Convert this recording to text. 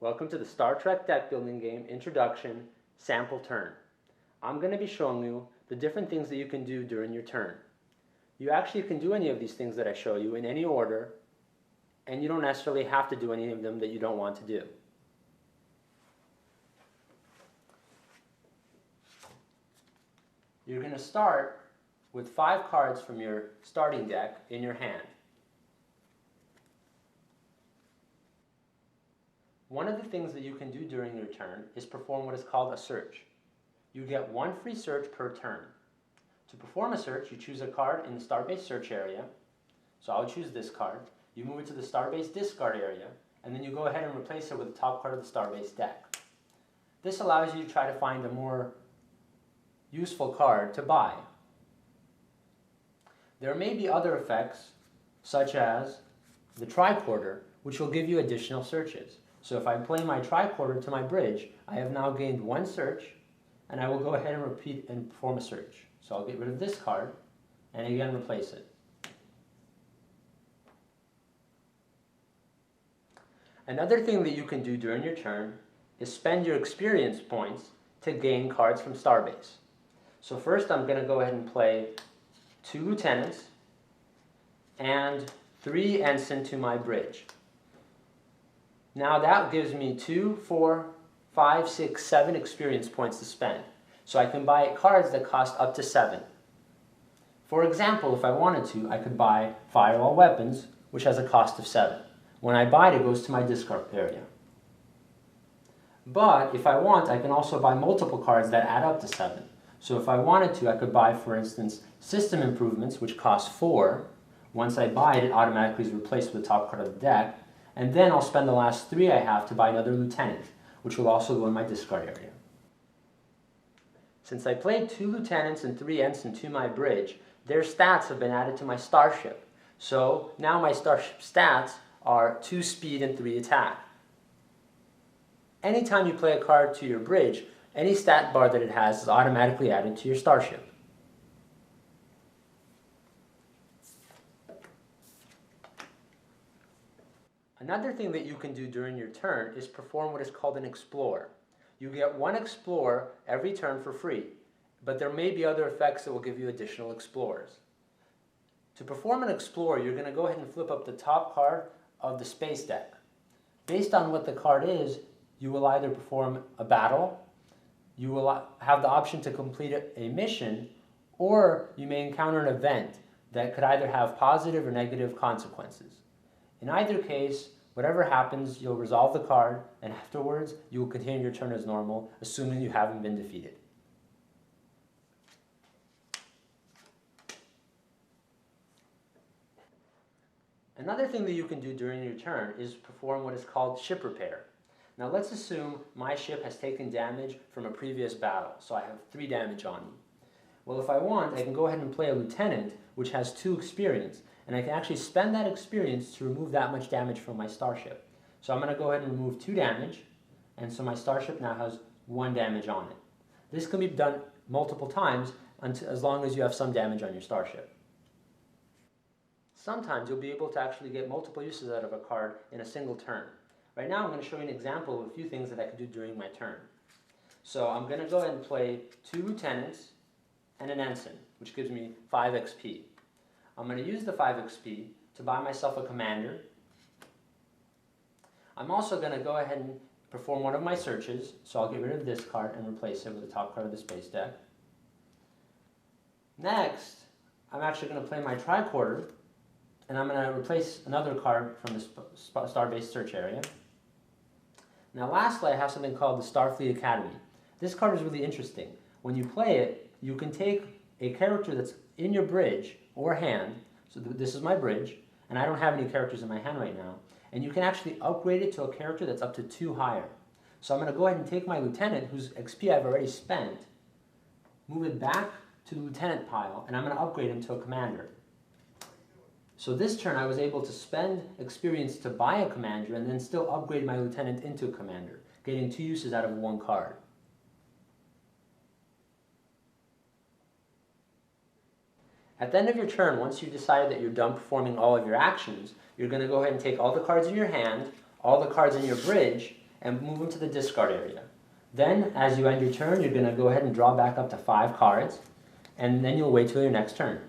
Welcome to the Star Trek deck building game introduction sample turn. I'm going to be showing you the different things that you can do during your turn. You actually can do any of these things that I show you in any order, and you don't necessarily have to do any of them that you don't want to do. You're going to start with 5 cards from your starting deck in your hand. One of the things that you can do during your turn is perform what is called a search. You get 1 free search per turn. To perform a search, you choose a card in the Starbase search area. So I'll choose this card. You move it to the Starbase discard area, and then you go ahead and replace it with the top card of the Starbase deck. This allows you to try to find a more useful card to buy. There may be other effects, such as the tricorder, which will give you additional searches. So if I play my tricorder to my bridge, I have now gained 1 search, and I will go ahead and repeat and perform a search. So I'll get rid of this card, and again replace it. Another thing that you can do during your turn is spend your experience points to gain cards from Starbase. So first I'm going to go ahead and play 2 lieutenants and 3 ensign to my bridge. Now that gives me 2, 4, 5, 6, 7 experience points to spend. So I can buy cards that cost up to 7. For example, if I wanted to, I could buy Firewall Weapons, which has a cost of 7. When I buy it, it goes to my discard area. But if I want, I can also buy multiple cards that add up to 7. So if I wanted to, I could buy, for instance, System Improvements, which costs 4. Once I buy it, it automatically is replaced with the top card of the deck. And then I'll spend the last 3 I have to buy another lieutenant, which will also go in my discard area. Since I played 2 lieutenants and 3 ensign to my bridge, their stats have been added to my starship. So now my starship stats are 2 speed and 3 attack. Anytime you play a card to your bridge, any stat bar that it has is automatically added to your starship. Another thing that you can do during your turn is perform what is called an explore. You get 1 explore every turn for free, but there may be other effects that will give you additional explores. To perform an explore, you're going to go ahead and flip up the top card of the space deck. Based on what the card is, you will either perform a battle, you will have the option to complete a mission, or you may encounter an event that could either have positive or negative consequences. In either case, whatever happens, you'll resolve the card, and afterwards, you will continue your turn as normal, assuming you haven't been defeated. Another thing that you can do during your turn is perform what is called ship repair. Now let's assume my ship has taken damage from a previous battle, so I have 3 damage on me. Well, if I want, I can go ahead and play a lieutenant, which has 2 experience, and I can actually spend that experience to remove that much damage from my starship. So I'm going to go ahead and remove 2 damage, and so my starship now has 1 damage on it. This can be done multiple times as long as you have some damage on your starship. Sometimes you'll be able to actually get multiple uses out of a card in a single turn. Right now I'm going to show you an example of a few things that I can do during my turn. So I'm going to go ahead and play 2 lieutenants and an ensign, which gives me 5 XP. I'm going to use the 5 XP to buy myself a commander. I'm also going to go ahead and perform one of my searches, so I'll get rid of this card and replace it with the top card of the space deck. Next, I'm actually going to play my tricorder, and I'm going to replace another card from the Starbase search area. Now lastly, I have something called the Starfleet Academy. This card is really interesting. When you play it, you can take a character that's in your bridge or hand, so this is my bridge, and I don't have any characters in my hand right now, and you can actually upgrade it to a character that's up to 2 higher. So I'm going to go ahead and take my lieutenant, whose XP I've already spent, move it back to the lieutenant pile, and I'm going to upgrade him to a commander. So this turn I was able to spend experience to buy a commander and then still upgrade my lieutenant into a commander, getting 2 uses out of 1 card. At the end of your turn, once you've decided that you're done performing all of your actions, you're going to go ahead and take all the cards in your hand, all the cards in your bridge, and move them to the discard area. Then, as you end your turn, you're going to go ahead and draw back up to 5 cards, and then you'll wait till your next turn.